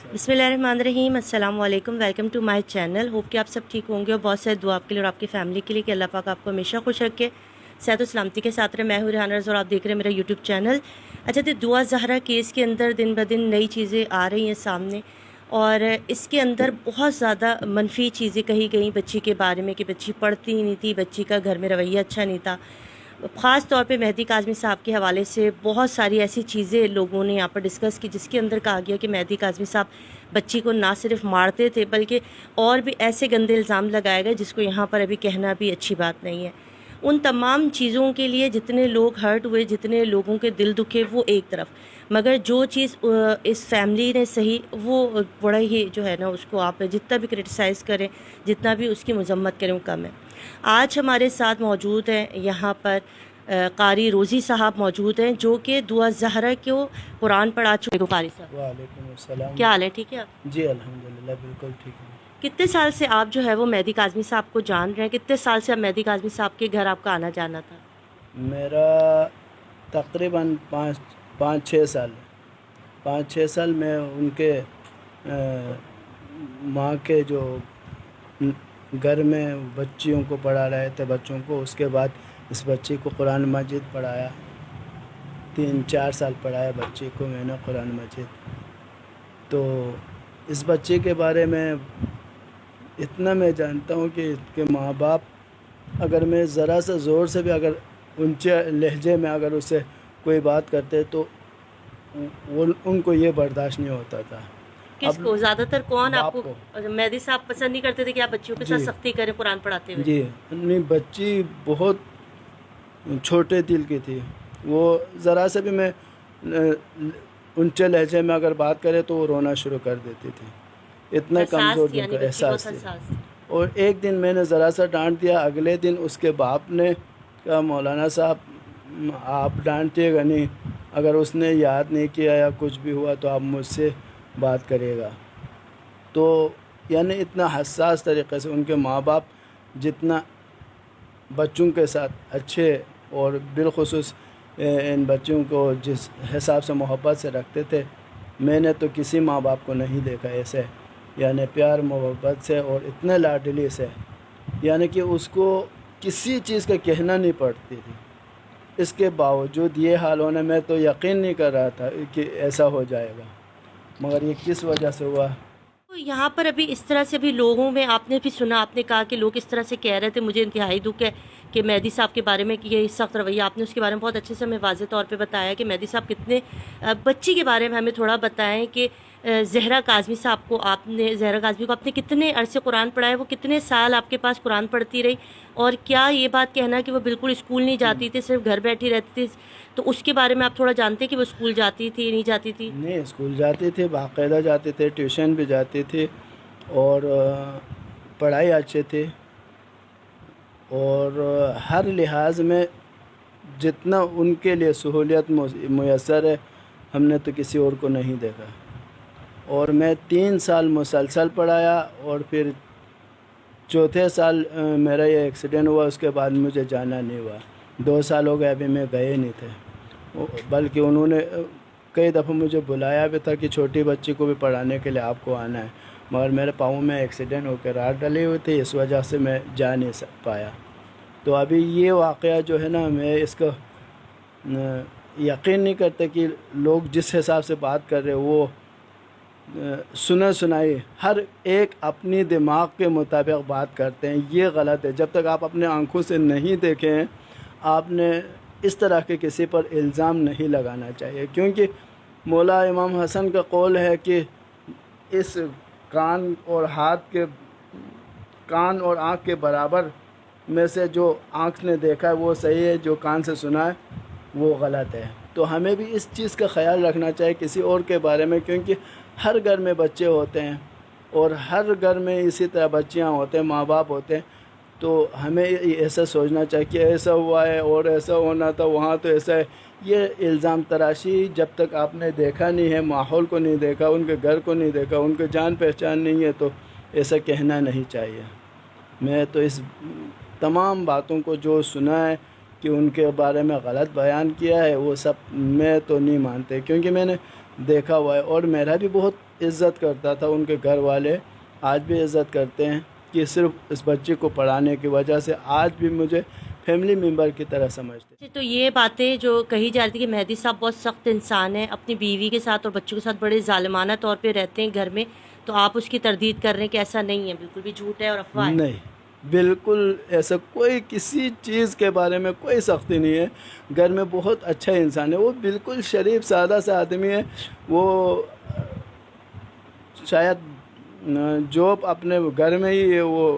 बिस्मिल्लाहिर्रहमानिर्रहीम, अस्सलाम वालेकुम। Welcome to my channel. Hope कि आप सब ठीक होंगे और बहुत सारे दुआ आपके लिए और आपकी फ़ैमिली के लिए कि अल्लाह पाक आपको हमेशा खुश रखे, सेहत और सलामती के साथ रहे। मैं हूँ रेहाना रज़ा और आप देख रहे हैं मेरा यूट्यूब चैनल। अच्छा, तो दुआ ज़हरा केस के अंदर दिन ब दिन नई चीज़ें आ रही हैं सामने, और इसके अंदर बहुत ज़्यादा मनफी चीज़ें कही गई बच्ची के बारे में कि बच्ची पढ़ती ही नहीं थी, बच्ची का घर में रवैया अच्छा नहीं था। ख़ास तौर पे मेहदी काज़मी साहब के हवाले से बहुत सारी ऐसी चीज़ें लोगों ने यहाँ पर डिस्कस की, जिसके अंदर कहा गया कि मेहदी काज़मी साहब बच्ची को ना सिर्फ मारते थे बल्कि और भी ऐसे गंदे इल्ज़ाम लगाए गए जिसको यहाँ पर अभी कहना भी अच्छी बात नहीं है। उन तमाम चीज़ों के लिए जितने लोग हर्ट हुए, जितने लोगों के दिल दुखे, वो एक तरफ, मगर जो चीज़ इस फैमिली ने सही, वो बड़ा ही जो है ना, उसको आप जितना भी क्रिटिसाइज़ करें, जितना भी उसकी मजम्मत करें, वो कम है। आज हमारे साथ मौजूद हैं यहाँ पर कारी रोज़ी साहब मौजूद हैं, जो कि दुआ ज़हरा को कुरान पढ़ा चुके। कारी साहब, वालेकुम अस्सलाम। क्या हाल है? ठीक है आप? जी अल्हम्दुलिल्लाह बिल्कुल ठीक है। कितने साल से आप जो है वो मेहदी काज़मी साहब को जान रहे हैं? कितने साल से आप मेहदी काज़मी साहब के घर आपका आना जाना था? मेरा तकरीबन पाँच छः साल 5-6 साल में उनके माँ के जो घर में बच्चियों को पढ़ा रहे थे, बच्चों को। उसके बाद इस बच्ची को कुरान मजीद पढ़ाया, 3-4 साल पढ़ाया बच्ची को मैंने कुरान मजीद। तो इस बच्चे के बारे में इतना मैं जानता हूँ कि इसके माँ बाप, अगर मैं ज़रा सा ज़ोर से भी अगर ऊंचे लहजे में अगर उससे कोई बात करते तो वो उनको ये बर्दाश्त नहीं होता था। किसको ज़्यादातर, कौन बाप आपको? को। मेहदी साहब पसंद नहीं करते थे कि आप बच्चियों के साथ जी सख्ती करें कुरान पढ़ाते हुए? जी, नहीं, बच्ची बहुत छोटे दिल की थी। वो ज़रा से भी मैं ऊंचे लहजे में अगर बात करे तो वो रोना शुरू कर देती थी। इतने एहसास कमज़ोर थी, दिल यानी का बच्ची एहसास बहुत थी। एहसास थी। और एक दिन मैंने ज़रा सा डांट दिया, अगले दिन उसके बाप ने कहा, मौलाना साहब आप डांटिएगा नहीं, अगर उसने याद नहीं किया या कुछ भी हुआ तो आप मुझसे बात करिएगा। तो यानी इतना हसास तरीक़े से उनके माँ बाप जितना बच्चों के साथ अच्छे और बिलखुसूस इन बच्चों को जिस हिसाब से मोहब्बत से रखते थे, मैंने तो किसी माँ बाप को नहीं देखा ऐसे, यानी प्यार मोहब्बत से और इतने लाडली से, यानी कि उसको किसी चीज़ का कहना नहीं पड़ती थी। इसके बावजूद ये हाल होने में तो यकीन नहीं कर रहा था कि ऐसा हो जाएगा, मगर ये किस वजह से हुआ। तो यहाँ पर अभी इस तरह से भी लोगों में आपने भी सुना, आपने कहा कि लोग इस तरह से कह रहे थे, मुझे इंतहाई दुख है कि मेहदी साहब के बारे में कि ये सख्त रवैया, आपने उसके बारे में बहुत अच्छे से हमें वाज़े तौर पे बताया कि मेहदी साहब कितने बच्ची के बारे में हमें थोड़ा बताएं कि ज़हरा काज़मी साहब को आपने, ज़हरा काज़मी को आपने कितने अरसे कुरान पढ़ाया, वो कितने साल आपके पास कुरान पढ़ती रही, और क्या ये बात कहना कि वो बिल्कुल स्कूल नहीं जाती थी, सिर्फ घर बैठी रहती थी, तो उसके बारे में आप थोड़ा जानते हैं कि वो स्कूल जाती थी, नहीं जाती थी? नहीं, स्कूल जाती थी, बाकायदा जाती थी, ट्यूशन भी जाती थी, और पढ़ाई अच्छे थे, और हर लिहाज में जितना उनके लिए सहूलियत मुयस्सर है, हमने तो किसी और को नहीं देखा। और मैं 3 साल मुसलसल पढ़ाया, और फिर चौथे साल मेरा ये एक्सीडेंट हुआ, उसके बाद मुझे जाना नहीं हुआ। 2 साल हो गए अभी मैं गए नहीं थे, बल्कि उन्होंने कई दफ़ा मुझे बुलाया भी था कि छोटी बच्ची को भी पढ़ाने के लिए आपको आना है, मगर मेरे पाँव में एक्सीडेंट होकर राड डली हुई थी, इस वजह से मैं जा नहीं पाया। तो अभी ये वाक़या जो है ना, मैं इसको यकीन नहीं करते कि लोग जिस हिसाब से बात कर रहे वो सुना सुनाई हर एक अपनी दिमाग के मुताबिक बात करते हैं। ये गलत है। जब तक आप अपने आंखों से नहीं देखें, आपने इस तरह के किसी पर इल्ज़ाम नहीं लगाना चाहिए, क्योंकि मौला इमाम हसन का कौल है कि इस कान और आँख के बराबर में से जो आँख ने देखा है वो सही है, जो कान से सुना है वो गलत है। तो हमें भी इस चीज़ का ख़याल रखना चाहिए किसी और के बारे में, क्योंकि हर घर में बच्चे होते हैं और हर घर में इसी तरह बच्चियां होते हैं, माँ बाप होते हैं। तो हमें ऐसा सोचना चाहिए कि ऐसा हुआ है और ऐसा होना था, वहाँ तो ऐसा है। ये इल्ज़ाम तराशी जब तक आपने देखा नहीं है, माहौल को नहीं देखा, उनके घर को नहीं देखा, उनके जान पहचान नहीं है, तो ऐसा कहना नहीं चाहिए। मैं तो इस तमाम बातों को जो सुना है कि उनके बारे में गलत बयान किया है, वो सब मैं तो नहीं मानते, क्योंकि मैंने دیکھا ہوا ہے، اور میرا بھی بہت عزت کرتا تھا، ان کے گھر والے آج بھی عزت کرتے ہیں کہ صرف اس بچے کو پڑھانے کی وجہ سے آج بھی مجھے فیملی ممبر کی طرح سمجھتے ہیں۔ تو یہ باتیں جو کہی جا رہی تھی کہ مہدی صاحب بہت سخت انسان ہیں، اپنی بیوی کے ساتھ اور بچوں کے ساتھ بڑے ظالمانہ طور پہ رہتے ہیں گھر میں، تو آپ اس کی تردید کر رہے ہیں کہ ایسا نہیں ہے، بالکل بھی جھوٹ ہے اور افواہ ہے؟ نہیں، بالکل ایسا کوئی کسی چیز کے بارے میں کوئی سختی نہیں ہے، گھر میں بہت اچھا انسان ہے، وہ بالکل شریف سادہ سا آدمی ہے، وہ شاید جاب اپنے گھر میں ہی وہ